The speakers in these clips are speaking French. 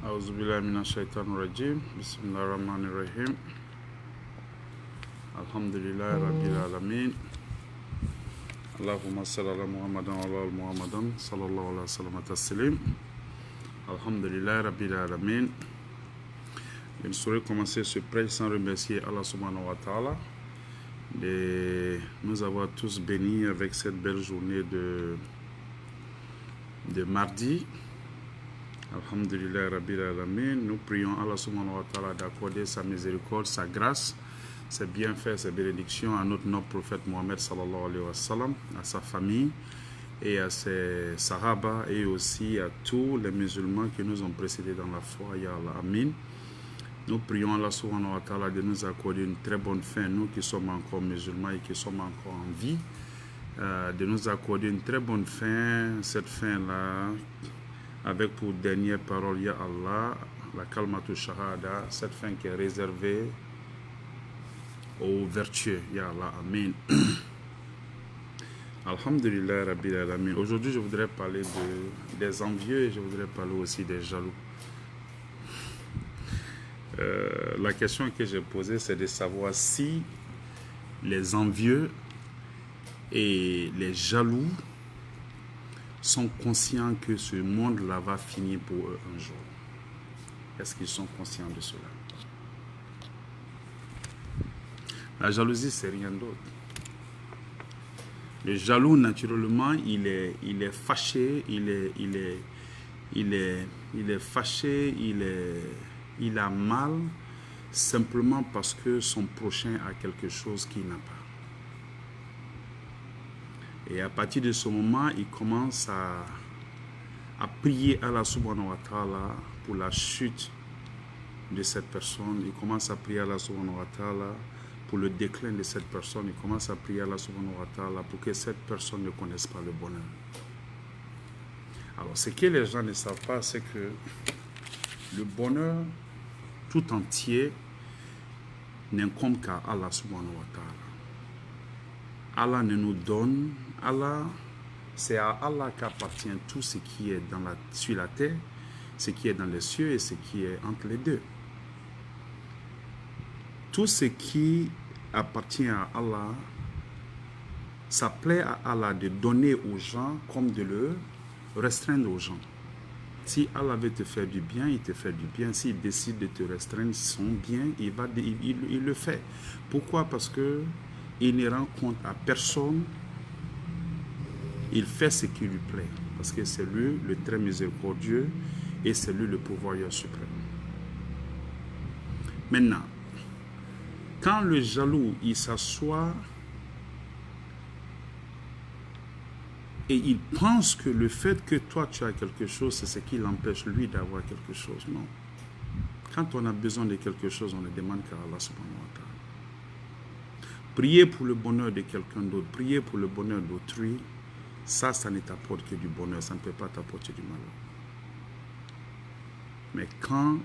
Auzubillahi minash-shaytanir-rajim. Bismillahir-rahmanir-rahim. Alhamdulillahi rabbil alamin. Allahumma salli ala Muhammadan wa ala Muhammadan sallallahu alayhi wa sallam taslim. Alhamdulillahi rabbil alamin. Je ne saurais commencer ce prêche sans remercier Allah subhanahu wa ta'ala de nous avoir tous bénis avec cette belle journée de mardi. Alhamdulillah Rabbil Alamin. Nous prions Allah subhanahu wa ta'ala d'accorder sa miséricorde, sa grâce, ses bienfaits, ses bénédictions à notre noble prophète Mohammed sallallahu alayhi wa sallam, à sa famille et à ses sahaba et aussi à tous les musulmans qui nous ont précédés dans la foi. Ya Allah, Amin. Nous prions Allah subhanahu wa ta'ala de nous accorder une très bonne fin, nous qui sommes encore musulmans et qui sommes encore en vie, de nous accorder une très bonne fin, cette fin-là, avec pour dernière parole, Ya Allah, la kalmatu shahada, cette fin qui est réservée aux vertueux, Ya Allah, Amin. Alhamdulillah Rabbil Alamin. Aujourd'hui, je voudrais parler des envieux et je voudrais parler aussi des jaloux. La question que j'ai posée, c'est de savoir si les envieux et les jaloux sont conscients que ce monde-là va finir pour eux un jour. Est-ce qu'ils sont conscients de cela? La jalousie, c'est rien d'autre. Le jaloux, naturellement, il est fâché, il est fâché, il a mal simplement parce que son prochain a quelque chose qu'il n'a pas. Et à partir de ce moment, il commence à prier Allah subhanahu wa ta'ala pour la chute de cette personne. Il commence à prier Allah subhanahu wa ta'ala pour le déclin de cette personne. Il commence à prier Allah subhanahu wa ta'ala pour que cette personne ne connaisse pas le bonheur. Alors, ce que les gens ne savent pas, c'est que le bonheur tout entier n'incombe qu'à Allah subhanahu wa ta'ala. Allah ne nous donne, c'est à Allah qu'appartient tout ce qui est sur la terre, ce qui est dans les cieux et ce qui est entre les deux. Tout ce qui appartient à Allah, ça plaît à Allah de donner aux gens comme de le restreindre aux gens. Si Allah veut te faire du bien, il te fait du bien. S'il décide de te restreindre son bien, il le fait. Pourquoi? Parce que il ne rend compte à personne. Il fait ce qui lui plaît. Parce que c'est lui le très miséricordieux et c'est lui le pourvoyeur suprême. Maintenant, quand le jaloux, il s'assoit et il pense que le fait que toi tu as quelque chose, c'est ce qui l'empêche lui d'avoir quelque chose. Non. Quand on a besoin de quelque chose, on ne demande qu'à Allah subhanahu wa ta'ala. Prier pour le bonheur de quelqu'un d'autre, prier pour le bonheur d'autrui, ça ne t'apporte que du bonheur, ça ne peut pas t'apporter du malheur. Mais quand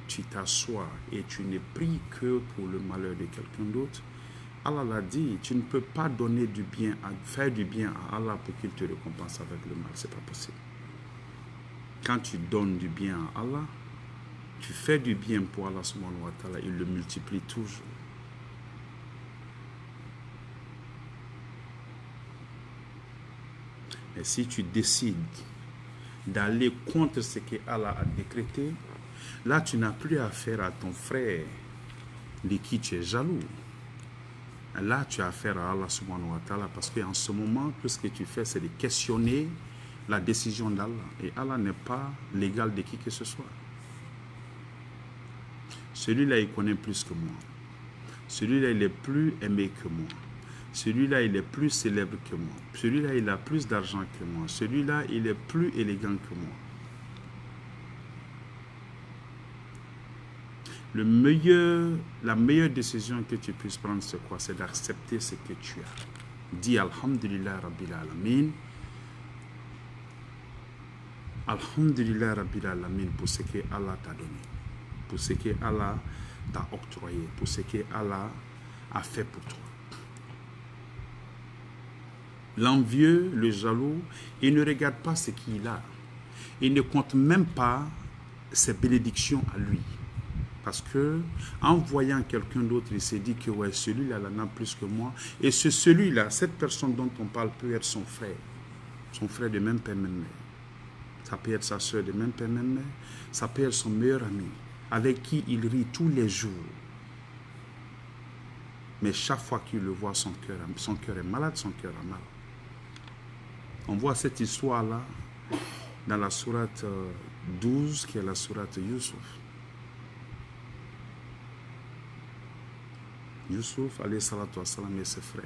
tu t'assois et tu ne pries que pour le malheur de quelqu'un d'autre, Allah l'a dit, tu ne peux pas donner du bien, faire du bien à Allah pour qu'il te récompense avec le mal, c'est pas possible. Quand tu donnes du bien à Allah, tu fais du bien pour Allah subhanahu wa ta'ala, il le multiplie toujours. Et si tu décides d'aller contre ce que Allah a décrété, là tu n'as plus affaire à ton frère de qui tu es jaloux. Là tu as affaire à Allah subhanahu wa ta'ala parce qu'en ce moment, tout ce que tu fais, c'est de questionner la décision d'Allah. Et Allah n'est pas l'égal de qui que ce soit. Celui-là, il connaît plus que moi. Celui-là, il est plus aimé que moi. Celui-là, il est plus célèbre que moi. Celui-là, il a plus d'argent que moi. Celui-là, il est plus élégant que moi. La meilleure décision que tu puisses prendre, c'est quoi? C'est d'accepter ce que tu as. Dis Alhamdulillah Rabbil Alamin. Alhamdulillah Rabbil Alamin pour ce que Allah t'a donné. Pour ce que Allah t'a octroyé. Pour ce que Allah a fait pour toi. L'envieux, le jaloux, il ne regarde pas ce qu'il a. Il ne compte même pas ses bénédictions à lui. Parce que en voyant quelqu'un d'autre, il s'est dit que ouais, celui-là en a plus que moi. Et celui-là, cette personne dont on parle peut être son frère de même père, même mère. Ça peut être sa soeur de même père, même mère. Ça peut être son meilleur ami, avec qui il rit tous les jours. Mais chaque fois qu'il le voit, son cœur est malade, son cœur a mal. On voit cette histoire-là dans la sourate 12, qui est la sourate Yusuf. Yusuf, alayhi salatu wassalam, et ses frères.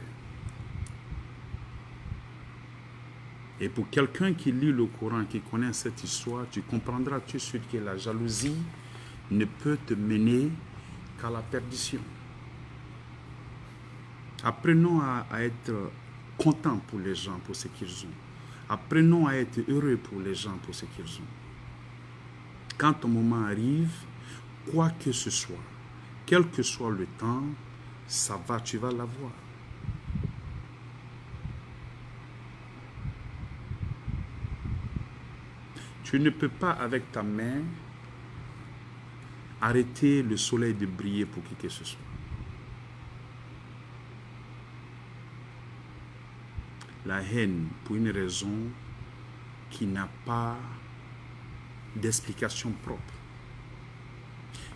Et pour quelqu'un qui lit le Coran, qui connaît cette histoire, tu comprendras tout de suite que la jalousie ne peut te mener qu'à la perdition. Apprenons à être contents pour les gens, pour ce qu'ils ont. Apprenons à être heureux pour les gens, pour ce qu'ils ont. Quand ton moment arrive, quoi que ce soit, quel que soit le temps, ça va, tu vas l'avoir. Tu ne peux pas, avec ta main, arrêter le soleil de briller pour qui que ce soit. La haine, pour une raison qui n'a pas d'explication propre.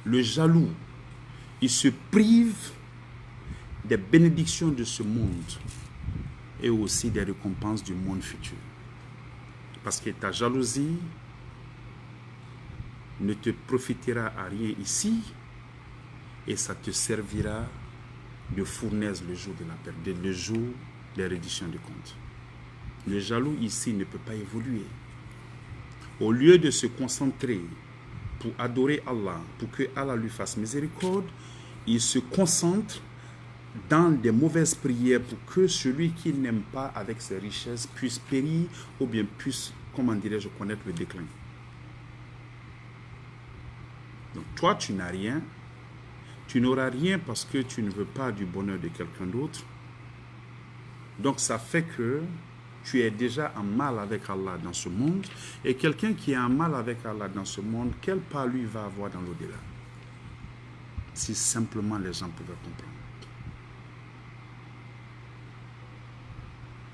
Le jaloux, il se prive des bénédictions de ce monde et aussi des récompenses du monde futur. Parce que ta jalousie ne te profitera à rien ici et ça te servira de fournaise le jour de la perte, le jour des redditions de comptes. Le jaloux ici ne peut pas évoluer. Au lieu de se concentrer pour adorer Allah, pour que Allah lui fasse miséricorde, il se concentre dans des mauvaises prières pour que celui qui n'aime pas avec ses richesses puisse périr ou bien puisse, comment dirais-je, connaître le déclin. Donc toi, tu n'as rien. Tu n'auras rien parce que tu ne veux pas du bonheur de quelqu'un d'autre. Donc ça fait que tu es déjà en mal avec Allah dans ce monde. Et quelqu'un qui est en mal avec Allah dans ce monde, quelle part lui va avoir dans l'au-delà? Si simplement les gens pouvaient comprendre.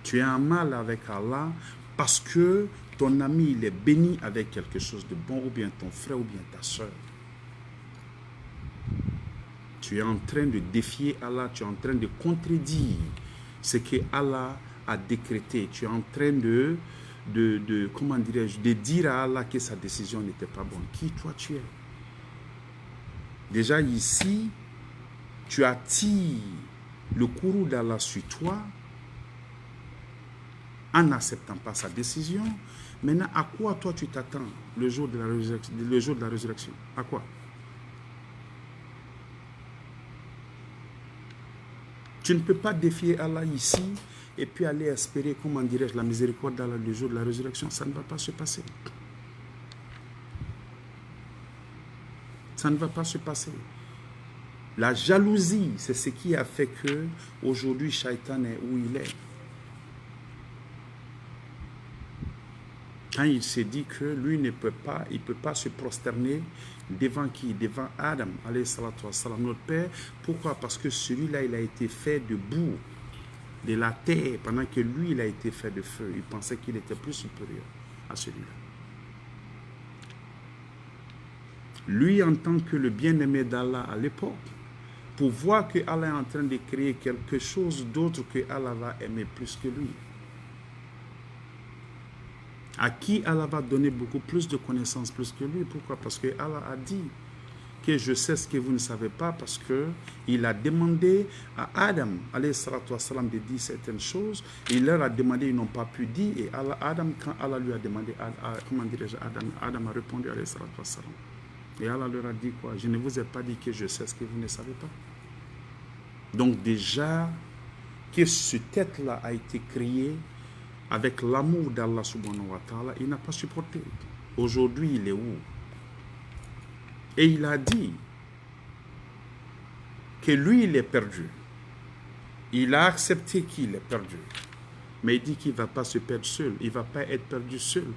Tu es en mal avec Allah parce que ton ami il est béni avec quelque chose de bon, ou bien ton frère, ou bien ta soeur. Tu es en train de défier Allah, tu es en train de contredire ce que Allah a décrété. Tu es en train comment dirais-je, de dire à Allah que sa décision n'était pas bonne. Qui toi tu es? Déjà ici, tu attires le courroux d'Allah sur toi en n'acceptant pas sa décision. Maintenant, à quoi toi tu t'attends le jour de la résurrection? À quoi? Tu ne peux pas défier Allah ici et puis aller espérer, comment dirais-je, la miséricorde d'Allah le jour de la résurrection. Ça ne va pas se passer. Ça ne va pas se passer. La jalousie, c'est ce qui a fait que aujourd'hui Shaitan est où il est. Quand il s'est dit que lui ne peut pas, il ne peut pas se prosterner devant qui? Devant Adam, alayhi salatu wassalam, notre Père. Pourquoi? Parce que celui-là, il a été fait de boue, de la terre, pendant que lui, il a été fait de feu. Il pensait qu'il était plus supérieur à celui-là. Lui, en tant que le bien-aimé d'Allah à l'époque, pour voir que Allah est en train de créer quelque chose d'autre que Allah va aimer plus que lui. À qui Allah va donner beaucoup plus de connaissances plus que lui. Pourquoi? Parce que Allah a dit que je sais ce que vous ne savez pas, parce qu'il a demandé à Adam, alayhi salatu wassalam, de dire certaines choses. Il leur a demandé, ils n'ont pas pu dire. Et Adam, quand Allah lui a demandé, comment dirais-je, Adam a répondu, alayhi salatu wassalam. Et Allah leur a dit quoi? Je ne vous ai pas dit que je sais ce que vous ne savez pas. Donc déjà, que cette tête-là a été créée avec l'amour d'Allah subhanahu wa ta'ala, il n'a pas supporté. Aujourd'hui, il est où? Et il a dit que lui, il est perdu. Il a accepté qu'il est perdu. Mais il dit qu'il ne va pas se perdre seul. Il ne va pas être perdu seul.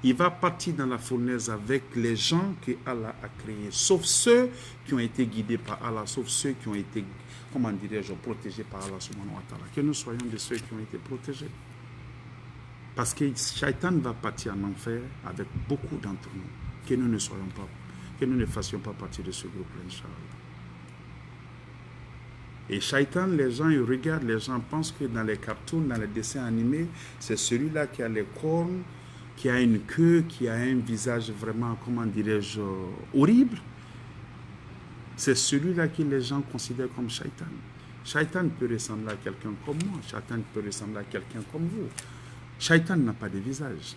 il va partir dans la fournaise avec les gens que Allah a créés, sauf ceux qui ont été guidés par Allah, sauf ceux qui ont été, comment dirais-je, protégés par Allah subhanahu wa ta'ala. Que nous soyons de ceux qui ont été protégés. Parce que Shaitan va partir en enfer avec beaucoup d'entre nous. Que nous ne soyons pas, que nous ne fassions pas partie de ce groupe-là, Inch'Allah. Et Shaitan, les gens, ils regardent, les gens pensent que dans les cartoons, dans les dessins animés, c'est celui-là qui a les cornes, qui a une queue, qui a un visage vraiment, comment dirais-je, horrible. C'est celui-là que les gens considèrent comme Shaitan. Shaitan peut ressembler à quelqu'un comme moi, Shaitan peut ressembler à quelqu'un comme vous. Shaitan n'a pas de visage.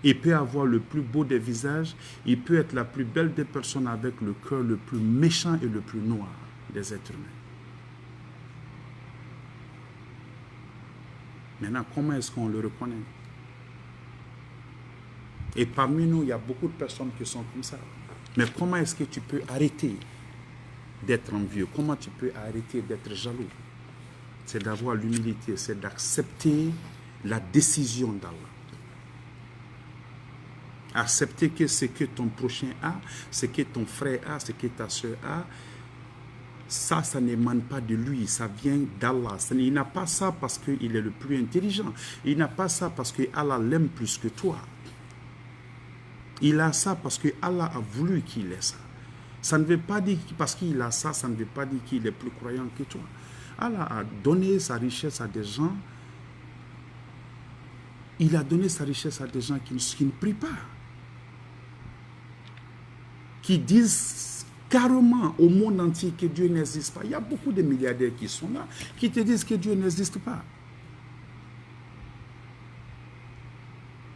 Il peut avoir le plus beau des visages, il peut être la plus belle des personnes avec le cœur le plus méchant et le plus noir des êtres humains. Maintenant, comment est-ce qu'on le reconnaît? Et parmi nous, il y a beaucoup de personnes qui sont comme ça. Mais comment est-ce que tu peux arrêter d'être envieux? Comment tu peux arrêter d'être jaloux? C'est d'avoir l'humilité, c'est d'accepter la décision d'Allah. Accepter que ce que ton prochain a, ce que ton frère a, ce que ta soeur a, ça n'émane pas de lui, ça vient d'Allah. Il n'a pas ça parce qu'il est le plus intelligent. Il n'a pas ça parce que Allah l'aime plus que toi. Il a ça parce que Allah a voulu qu'il ait ça. Ça ne veut pas dire que parce qu'il a ça, ça ne veut pas dire qu'il est plus croyant que toi. Allah a donné sa richesse à des gens. Il a donné sa richesse à des gens qui ne prient pas. Qui disent carrément au monde entier que Dieu n'existe pas. Il y a beaucoup de milliardaires qui sont là, qui te disent que Dieu n'existe pas.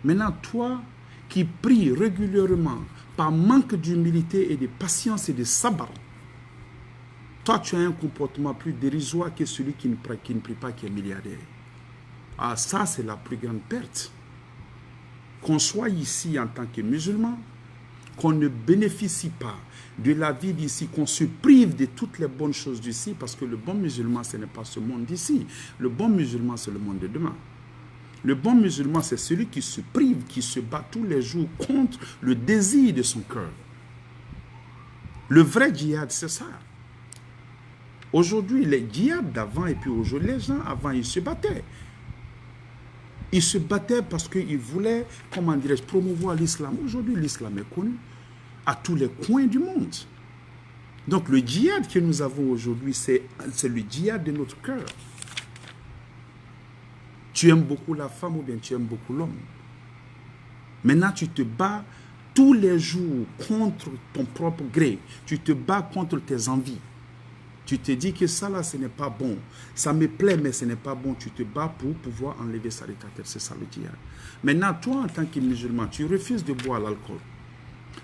Maintenant, toi qui pries régulièrement par manque d'humilité et de patience et de sabr, toi tu as un comportement plus dérisoire que celui qui ne prie pas, qui est milliardaire. Ah, ça c'est la plus grande perte. Qu'on soit ici en tant que musulman, qu'on ne bénéficie pas de la vie d'ici, qu'on se prive de toutes les bonnes choses d'ici, parce que le bon musulman, ce n'est pas ce monde d'ici. Le bon musulman, c'est le monde de demain. Le bon musulman, c'est celui qui se prive, qui se bat tous les jours contre le désir de son cœur. Le vrai djihad, c'est ça. Aujourd'hui, les djihad d'avant et puis aujourd'hui, les gens avant, ils se battaient. Ils se battaient parce qu'ils voulaient, comment dirais-je, promouvoir l'islam. Aujourd'hui, l'islam est connu à tous les coins du monde. Donc, le djihad que nous avons aujourd'hui, c'est le djihad de notre cœur. Tu aimes beaucoup la femme ou bien tu aimes beaucoup l'homme. Maintenant, tu te bats tous les jours contre ton propre gré. Tu te bats contre tes envies. Tu te dis que ça là, ce n'est pas bon. Ça me plaît, mais ce n'est pas bon. Tu te bats pour pouvoir enlever ça de ta tête. C'est ça le djihad. Maintenant, toi, en tant que musulman, tu refuses de boire l'alcool.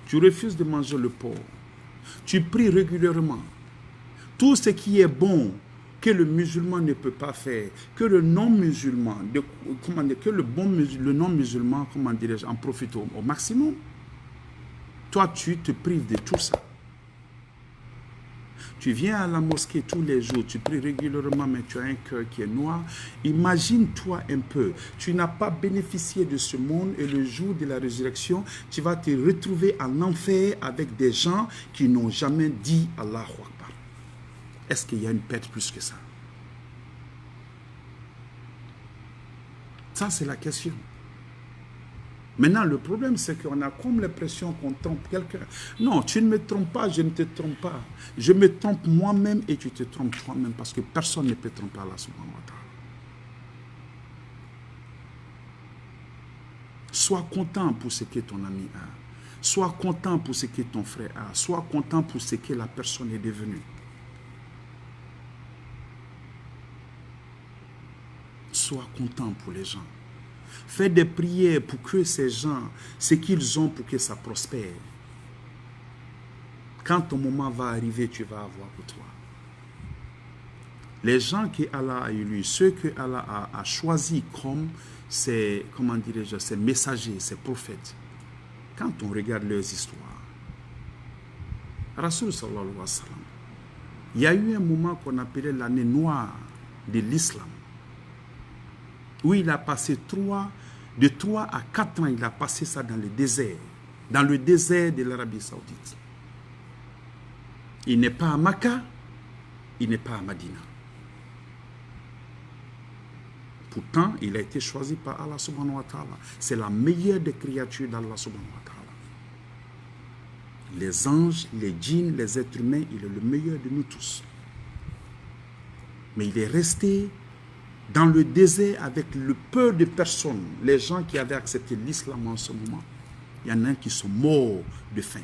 Tu refuses de manger le porc. Tu pries régulièrement. Tout ce qui est bon, que le musulman ne peut pas faire, que le non-musulman, que le non-musulman, comment dirais-je, en profite au maximum. Toi, tu te prives de tout ça. Tu viens à la mosquée tous les jours, tu pries régulièrement, mais tu as un cœur qui est noir. Imagine-toi un peu, tu n'as pas bénéficié de ce monde et le jour de la résurrection, tu vas te retrouver en enfer avec des gens qui n'ont jamais dit Allahu Akbar. Est-ce qu'il y a une perte plus que ça? Ça, c'est la question. Maintenant, le problème, c'est qu'on a comme l'impression qu'on trompe quelqu'un. Non, tu ne me trompes pas, je ne te trompe pas. Je me trompe moi-même et tu te trompes toi-même parce que personne ne peut tromper Allah subhanahu wa ta'ala. Sois content pour ce que ton ami a. Sois content pour ce que ton frère a. Sois content pour ce que la personne est devenue. Sois content pour les gens. Fais des prières pour que ces gens, ce qu'ils ont pour que ça prospère. Quand ton moment va arriver, tu vas avoir pour toi. Les gens que Allah a élus, ceux que Allah a choisis comme ses, comment dirais-je, ses messagers, ses prophètes, quand on regarde leurs histoires, Rasul sallallahu alayhi wa sallam, il y a eu un moment qu'on appelait l'année noire de l'islam, où il a passé 3 De 3 à 4 ans, il a passé ça dans le désert de l'Arabie Saoudite. Il n'est pas à Makkah, il n'est pas à Madina. Pourtant, il a été choisi par Allah subhanahu wa ta'ala. C'est la meilleure des créatures d'Allah subhanahu wa ta'ala. Les anges, les djinns, les êtres humains, il est le meilleur de nous tous. Mais il est resté dans le désert avec le peu de personnes, les gens qui avaient accepté l'islam en ce moment. Il y en a qui sont morts de faim.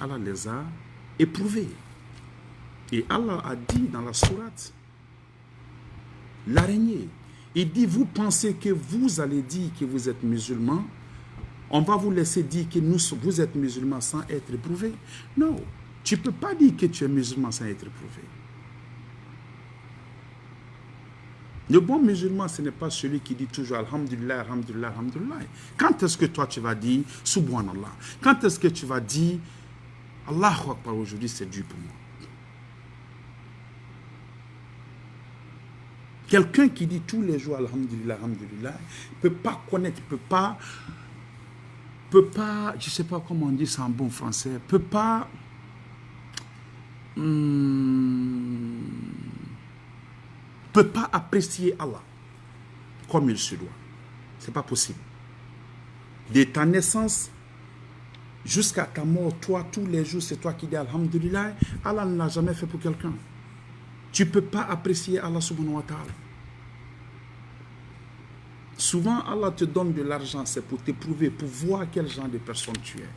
Allah les a éprouvés. Et Allah a dit dans la sourate, l'araignée, il dit, vous pensez que vous allez dire que vous êtes musulmans, on va vous laisser dire que vous êtes musulmans sans être éprouvé. Non, tu ne peux pas dire que tu es musulman sans être éprouvé. Le bon musulman, ce n'est pas celui qui dit toujours Alhamdulillah, Alhamdulillah, Alhamdulillah. Quand est-ce que toi tu vas dire Subhanallah? Quand est-ce que tu vas dire Allahu Akbar, aujourd'hui c'est dur pour moi? Quelqu'un qui dit tous les jours Alhamdulillah, Alhamdulillah, ne peut pas connaître, peut pas, je ne sais pas comment on dit ça en bon français, peut pas apprécier Allah comme il se doit. Ce n'est pas possible. De ta naissance jusqu'à ta mort, toi, tous les jours, c'est toi qui dis Alhamdulillah. Allah ne l'a jamais fait pour quelqu'un. Tu ne peux pas apprécier Allah subhanahu wa ta'ala. Souvent, Allah te donne de l'argent, c'est pour t'éprouver, pour voir quel genre de personne tu es.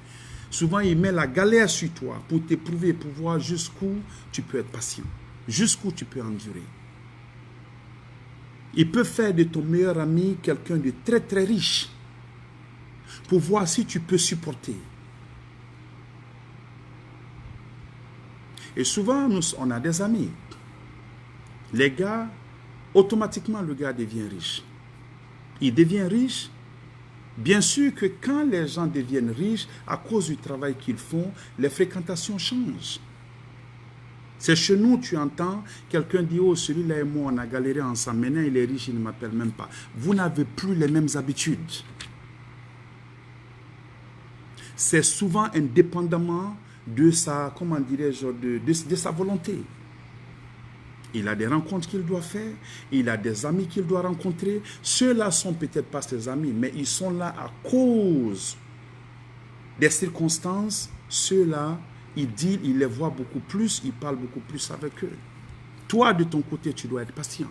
Souvent, il met la galère sur toi pour t'éprouver, pour voir jusqu'où tu peux être patient, jusqu'où tu peux endurer. Il peut faire de ton meilleur ami quelqu'un de très très riche pour voir si tu peux supporter. Et souvent, on a des amis. Les gars, automatiquement, le gars devient riche. Il devient riche. Bien sûr que quand les gens deviennent riches, à cause du travail qu'ils font, les fréquentations changent. C'est chez nous, tu entends, quelqu'un dit, oh, celui-là et moi, on a galéré ensemble. Maintenant, il est riche, il ne m'appelle même pas. Vous n'avez plus les mêmes habitudes. C'est souvent indépendamment de sa, comment dirais-je, de sa volonté. Il a des rencontres qu'il doit faire, il a des amis qu'il doit rencontrer. Ceux-là sont peut-être pas ses amis, mais ils sont là à cause des circonstances. Ceux-là, il dit, il les voit beaucoup plus, il parle beaucoup plus avec eux. Toi, de ton côté, tu dois être patient.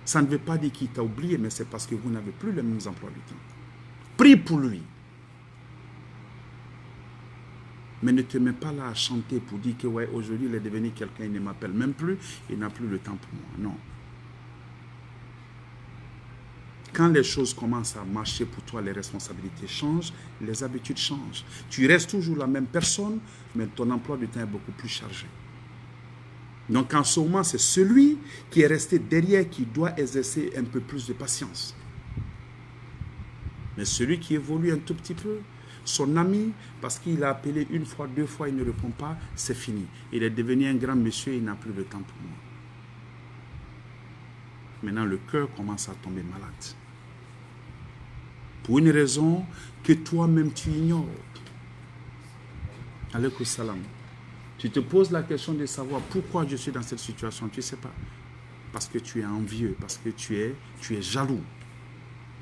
Ça ne veut pas dire qu'il t'a oublié, mais c'est parce que vous n'avez plus les mêmes emplois du temps. Prie pour lui. Mais ne te mets pas là à chanter pour dire que ouais, aujourd'hui il est devenu quelqu'un, il ne m'appelle même plus, il n'a plus le temps pour moi. Non. Quand les choses commencent à marcher pour toi, les responsabilités changent, les habitudes changent. Tu restes toujours la même personne, mais ton emploi du temps est beaucoup plus chargé. Donc en ce moment, c'est celui qui est resté derrière qui doit exercer un peu plus de patience. Mais celui qui évolue un tout petit peu, son ami, parce qu'il a appelé une fois, deux fois, il ne répond pas, c'est fini. Il est devenu un grand monsieur, il n'a plus le temps pour moi. Maintenant, le cœur commence à tomber malade. Pour une raison que toi-même tu ignores. Alaykoum salam. Tu te poses la question de savoir pourquoi je suis dans cette situation. Tu ne sais pas. Parce que tu es envieux, parce que tu es jaloux.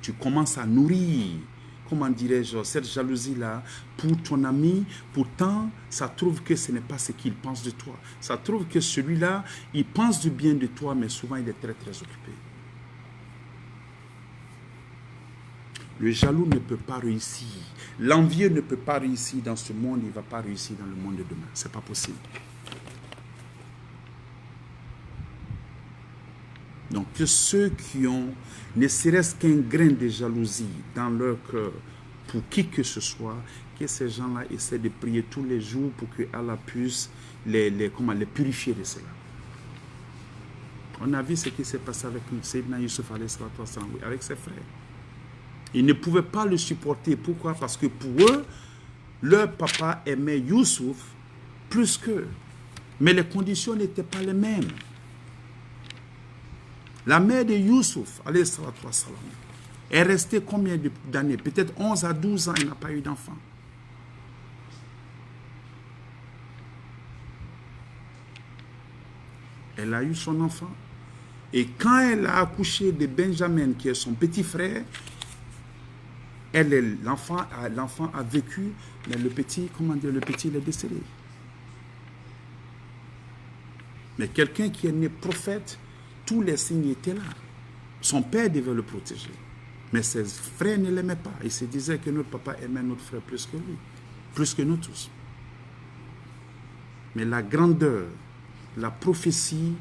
Tu commences à nourrir, comment dirais-je, cette jalousie-là pour ton ami. Pourtant, ça trouve que ce n'est pas ce qu'il pense de toi. Ça trouve que celui-là, il pense du bien de toi, mais souvent il est très très occupé. Le jaloux ne peut pas réussir. L'envieux ne peut pas réussir dans ce monde, il ne va pas réussir dans le monde de demain. Ce n'est pas possible. Donc que ceux qui ont ne serait-ce qu'un grain de jalousie dans leur cœur pour qui que ce soit, que ces gens-là essaient de prier tous les jours pour que Allah puisse les purifier de cela. On a vu ce qui s'est passé avec Sayyidina Yusuf avec ses frères. Ils ne pouvaient pas le supporter. Pourquoi? Parce que pour eux, leur papa aimait Youssouf plus qu'eux. Mais les conditions n'étaient pas les mêmes. La mère de Youssouf, est restée combien d'années? Peut-être 11 à 12 ans, elle n'a pas eu d'enfant. Elle a eu son enfant. Et quand elle a accouché de Benjamin, qui est son petit frère, l'enfant a vécu, mais le petit, comment dire, le petit, il est décédé. Mais quelqu'un qui est né prophète, tous les signes étaient là. Son père devait le protéger. Mais ses frères ne l'aimaient pas. Ils se disaient que notre papa aimait notre frère plus que lui, plus que nous tous. Mais la grandeur, la prophétie,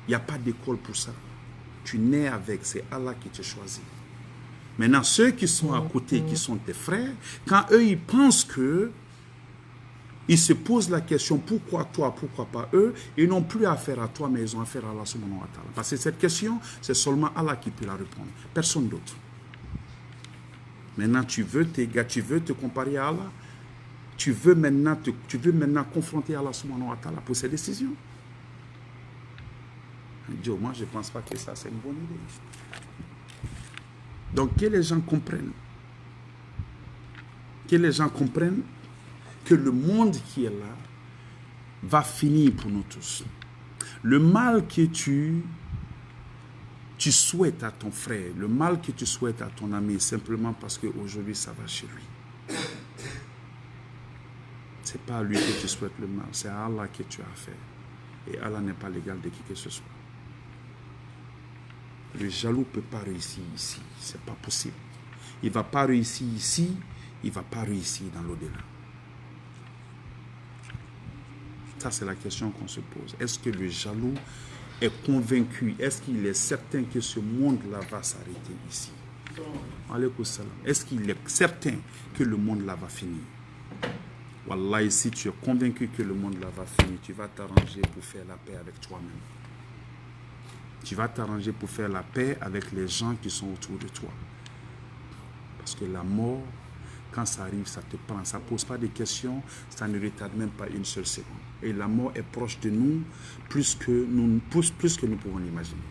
il n'y a pas d'école pour ça. Tu nais avec, c'est Allah qui te choisit. Maintenant, ceux qui sont à côté, qui sont tes frères, quand eux, ils pensent que, ils se posent la question, pourquoi toi, pourquoi pas eux, ils n'ont plus affaire à toi, mais ils ont affaire à Allah subhanahu wa ta'ala. Parce que cette question, c'est seulement Allah qui peut la répondre, personne d'autre. Maintenant, tu veux te comparer à Allah, tu veux maintenant confronter Allah subhanahu wa ta'ala pour ses décisions. Dieu, moi, je ne pense pas que ça, c'est une bonne idée. Donc, que les gens comprennent, que le monde qui est là va finir pour nous tous. Le mal que tu souhaites à ton frère, le mal que tu souhaites à ton ami, simplement parce qu'aujourd'hui, ça va chez lui. Ce n'est pas à lui que tu souhaites le mal, c'est à Allah que tu as affaire. Et Allah n'est pas l'égal de qui que ce soit. Le jaloux ne peut pas réussir ici. Ce n'est pas possible. Il ne va pas réussir ici. Il ne va pas réussir dans l'au-delà. Ça, c'est la question qu'on se pose. Est-ce que le jaloux est convaincu? Est-ce qu'il est certain que ce monde-là va s'arrêter ici? Alaykoum salam. Est-ce qu'il est certain que le monde-là va finir? Wallah, si tu es convaincu que le monde-là va finir, tu vas t'arranger pour faire la paix avec toi-même. Tu vas t'arranger pour faire la paix avec les gens qui sont autour de toi. Parce que la mort, quand ça arrive, ça te prend. Ça ne pose pas de questions, ça ne retarde même pas une seule seconde. Et la mort est proche de nous plus que nous pouvons l'imaginer.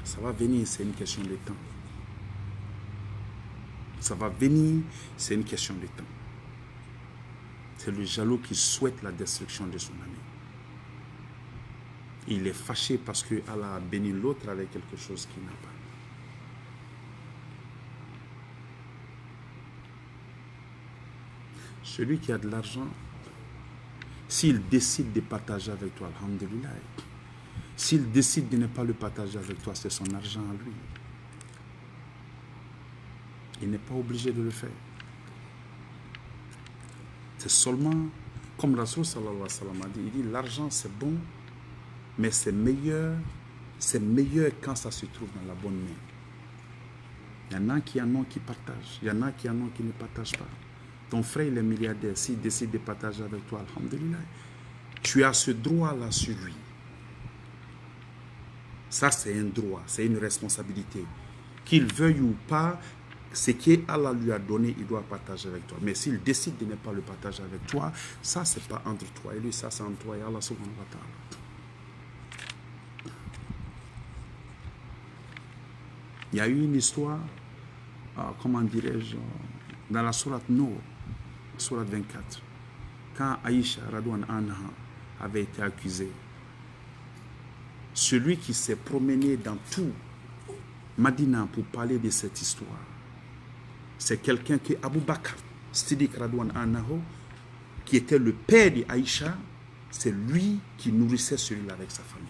Ça va venir, c'est une question de temps. Ça va venir, c'est une question de temps. C'est le jaloux qui souhaite la destruction de son ami. Il est fâché parce que Allah a béni l'autre avec quelque chose qu'il n'a pas. Celui qui a de l'argent, s'il décide de partager avec toi, alhamdulillah. S'il décide de ne pas le partager avec toi, c'est son argent à lui. Il n'est pas obligé de le faire. C'est seulement, comme Rasoul sallallahu alayhi wa sallam a dit, il dit l'argent c'est bon, mais c'est meilleur quand ça se trouve dans la bonne main. Il y en a qui en ont qui partagent, il y en a qui en ont qui ne partagent pas. Ton frère il est milliardaire, s'il décide de partager avec toi, alhamdulillah, tu as ce droit-là sur lui. Ça c'est un droit, c'est une responsabilité. Qu'il veuille ou pas, ce qu'Allah lui a donné, il doit partager avec toi. Mais s'il décide de ne pas le partager avec toi, ça c'est pas entre toi et lui, ça c'est entre toi et Allah subhanahu wa ta'ala. Il y a eu une histoire, comment dirais-je, dans la sourate Nour, sourate 24, quand Aïcha Radouane Anha avait été accusée. Celui qui s'est promené dans tout Madina pour parler de cette histoire, c'est quelqu'un qui est Abu Bakr, Siddiq Radouane Anha, qui était le père d'Aïcha, c'est lui qui nourrissait celui-là avec sa famille.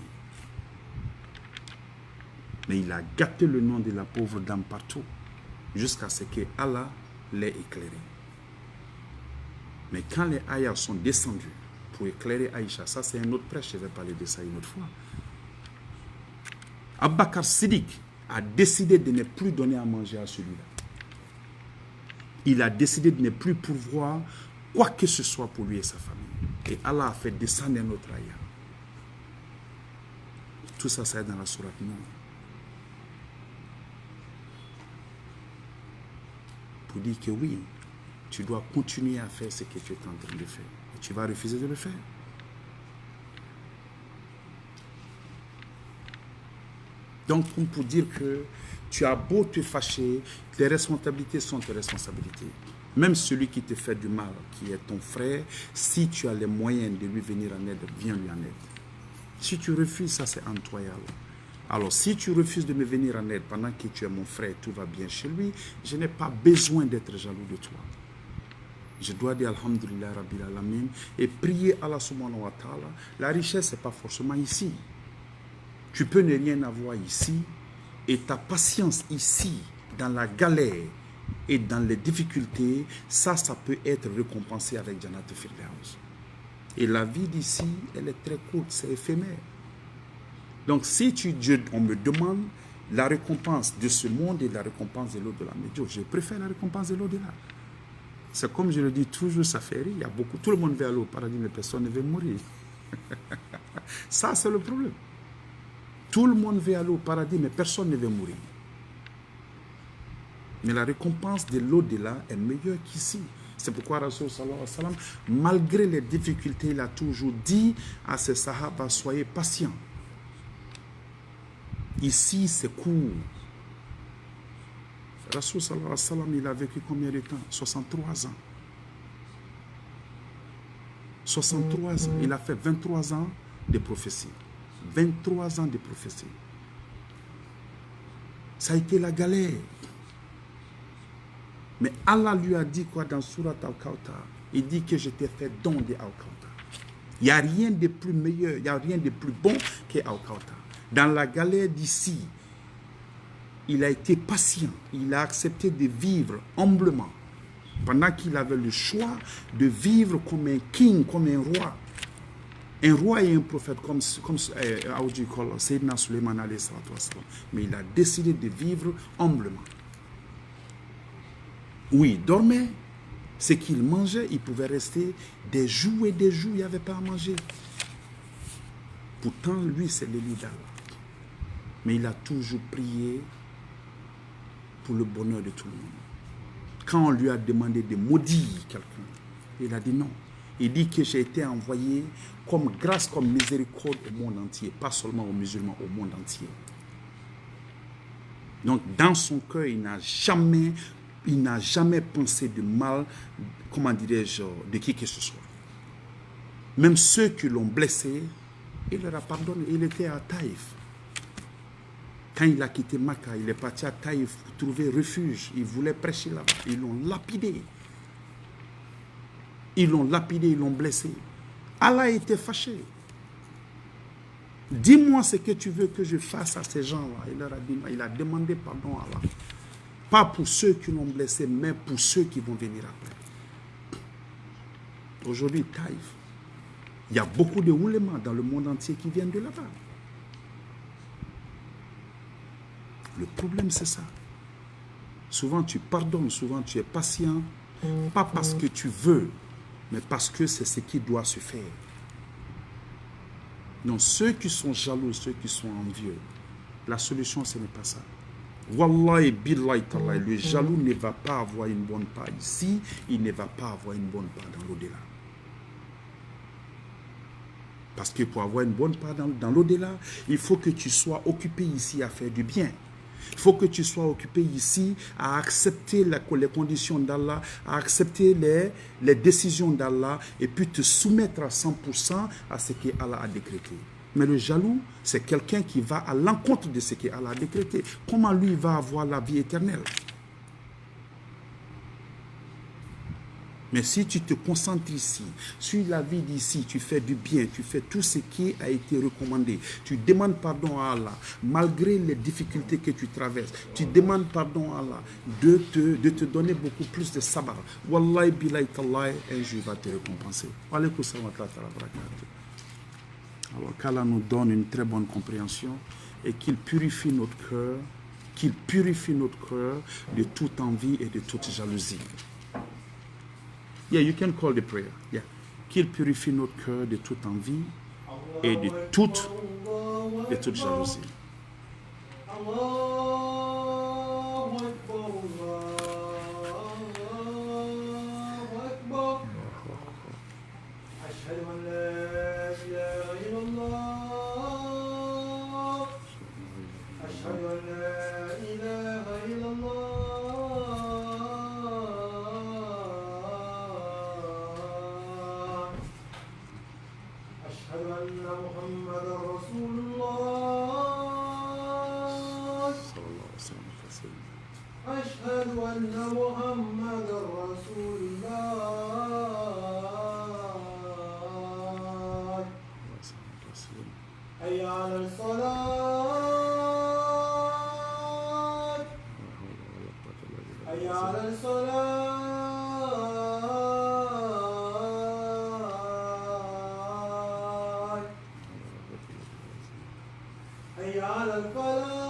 Mais il a gâté le nom de la pauvre dame partout, jusqu'à ce que Allah l'ait éclairé. Mais quand les ayats sont descendus pour éclairer Aïcha, ça c'est un autre prêche, je vais parler de ça une autre fois. Abu Bakr Siddiq a décidé de ne plus donner à manger à celui-là. Il a décidé de ne plus pourvoir quoi que ce soit pour lui et sa famille. Et Allah a fait descendre un autre ayat. Tout ça, ça est dans la sourate Nour. Pour dire que oui, tu dois continuer à faire ce que tu es en train de faire. Et tu vas refuser de le faire. Donc, pour dire que tu as beau te fâcher, les responsabilités sont tes responsabilités. Même celui qui te fait du mal, qui est ton frère, si tu as les moyens de lui venir en aide, viens lui en aide. Si tu refuses, ça c'est entre toi et Allah. Alors, si tu refuses de me venir en aide pendant que tu es mon frère et tout va bien chez lui, je n'ai pas besoin d'être jaloux de toi. Je dois dire Alhamdulillah Rabbil Alamin et prier Allah subhanahu wa ta'ala. La richesse, ce n'est pas forcément ici. Tu peux ne rien avoir ici et ta patience ici, dans la galère et dans les difficultés, ça peut être récompensé avec Jannat Firdaus. Et la vie d'ici, elle est très courte, c'est éphémère. Donc si on me demande la récompense de ce monde et la récompense de l'au-delà, mais Dieu, je préfère la récompense de l'au-delà. C'est comme je le dis toujours, ça fait rire. Il y a beaucoup, tout le monde veut aller au paradis, mais personne ne veut mourir. Ça, c'est le problème. Tout le monde veut aller au paradis, mais personne ne veut mourir. Mais la récompense de l'au-delà est meilleure qu'ici. C'est pourquoi Rasul sallallahu alayhi wa sallam, malgré les difficultés, il a toujours dit à ses sahaba, soyez patients. Ici, c'est court. Rasul sallallahu alayhi wa sallam, il a vécu combien de temps? 63 ans. 63 ans. Il a fait 23 ans de prophétie. 23 ans de prophétie. Ça a été la galère. Mais Allah lui a dit quoi dans Surat Al-Kawthar? Il dit que je t'ai fait don de Al-Kawthar. Il n'y a rien de plus meilleur, il n'y a rien de plus bon que Al-Kawthar. Dans la galère d'ici, il a été patient. Il a accepté de vivre humblement. Pendant qu'il avait le choix de vivre comme un king, comme un roi. Un roi et un prophète comme Sayyidina Suleiman alayhi salatu wassalam. Mais il a décidé de vivre humblement. Oui, il dormait. Ce qu'il mangeait, il pouvait rester des jours et des jours, il n'y avait pas à manger. Pourtant, lui, c'est l'élu d'Allah. Mais il a toujours prié pour le bonheur de tout le monde. Quand on lui a demandé de maudire quelqu'un, il a dit non. Il dit que j'ai été envoyé comme grâce, comme miséricorde au monde entier, pas seulement aux musulmans, au monde entier. Donc, dans son cœur, il n'a jamais pensé de mal, comment dirais-je, de qui que ce soit. Même ceux qui l'ont blessé, il leur a pardonné. Il était à Taïf. Quand il a quitté Makkah, il est parti à Taïf pour trouver refuge. Il voulait prêcher là-bas. Ils l'ont lapidé. Ils l'ont lapidé, ils l'ont blessé. Allah était fâché. Dis-moi ce que tu veux que je fasse à ces gens-là. Il leur a dit, il a demandé pardon à Allah. Pas pour ceux qui l'ont blessé, mais pour ceux qui vont venir après. Aujourd'hui, Taïf, il y a beaucoup de oulémas dans le monde entier qui viennent de là-bas. Le problème, c'est ça. Souvent, tu pardonnes, souvent, tu es patient, pas parce que tu veux, mais parce que c'est ce qui doit se faire. Donc, ceux qui sont jaloux, ceux qui sont envieux, la solution, ce n'est pas ça. Wallahi, billahi, tallahi, le jaloux ne va pas avoir une bonne part ici, il ne va pas avoir une bonne part dans l'au-delà. Parce que pour avoir une bonne part dans l'au-delà, il faut que tu sois occupé ici à faire du bien. Il faut que tu sois occupé ici à accepter les conditions d'Allah, à accepter les décisions d'Allah et puis te soumettre à 100% à ce que Allah a décrété. Mais le jaloux, c'est quelqu'un qui va à l'encontre de ce que Allah a décrété. Comment lui va avoir la vie éternelle? Mais si tu te concentres ici, sur la vie d'ici, tu fais du bien, tu fais tout ce qui a été recommandé, tu demandes pardon à Allah, malgré les difficultés que tu traverses, tu demandes pardon à Allah de te donner beaucoup plus de sabr. Wallahi billahi tallahi, un jour il va te récompenser. Alaykoum salam wa barakatuh. Alors qu'Allah nous donne une très bonne compréhension et qu'il purifie notre cœur, de toute envie et de toute jalousie. Yeah, you can call the prayer. Yeah. Qu'il purifie notre cœur de toute envie et de toute jalousie. أشهد أن محمدا رسول الله حي على الصلاة حي على الصلاة حي على الفلاح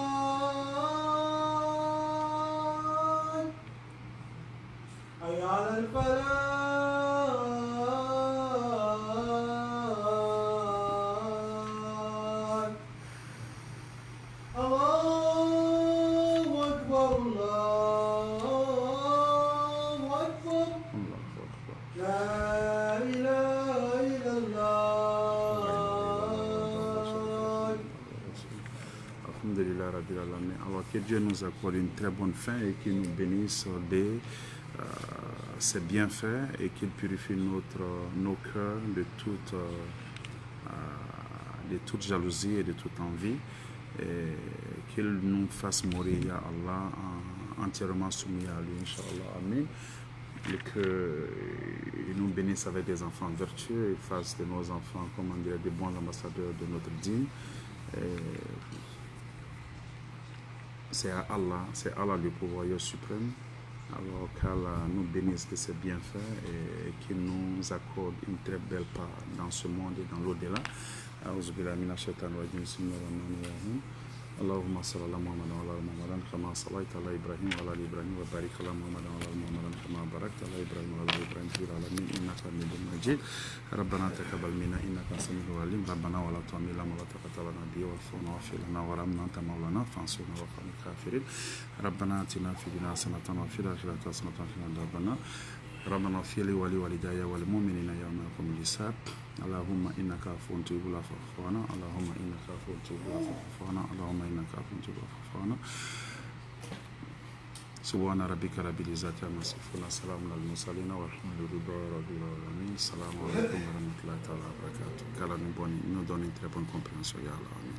حي على الفلاح الله أكبر الله أكبر لا إله إلا الله. Alhamdulillah Rabbil Alamin. Alors que Dieu nous accorde une très bonne fin et qu'il nous bénisse de ses bienfaits et qu'il purifie nos cœurs de toute jalousie et de toute envie, et qu'il nous fasse mourir, ya Allah, entièrement soumis à lui, Inch'Allah, Amen. Et qu'il nous bénisse avec des enfants vertueux et fasse de nos enfants, comment dire, des bons ambassadeurs de notre dîme. C'est à Allah, le pouvoir suprême. Alors qu'Allah nous bénisse de ses bienfaits et qu'il nous accorde une très belle part dans ce monde et dans l'au-delà. اللهم صل على محمد وعلى ال محمد كما صليت على ابراهيم وعلى ال ابراهيم وبارك على محمد وعلى ال محمد كما باركت على ابراهيم وعلى ال ابراهيم في العالمين انك حميد مجيد. ربنا تقبل منا انك سميع عليم. ربنا ولا تحملنا ما لا طاقة لنا به واعف عنا واغفر لنا وارحمنا انت مولانا فانصرنا على القوم الكافرين. ربنا اتنا في الدنيا حسنة وفي الآخرة حسنة وقنا عذاب النار. ربنا اغفر لي ولوالدي والمؤمنين يوم يقوم الحساب. اللهم انك عفو تحب العفو فاعف عنا. اللهم انك عفو تحب العفو فاعف عنا. اللهم انك عفو تحب العفو فاعف عنا. سبحان ربك رب العزة عما يصفون وسلام على المرسلين والحمد لله رب العالمين. السلام عليكم ورحمة الله تعالى وبركاته. Qu'Allah nous donne une très bonne compréhension, ya Allah. Amen.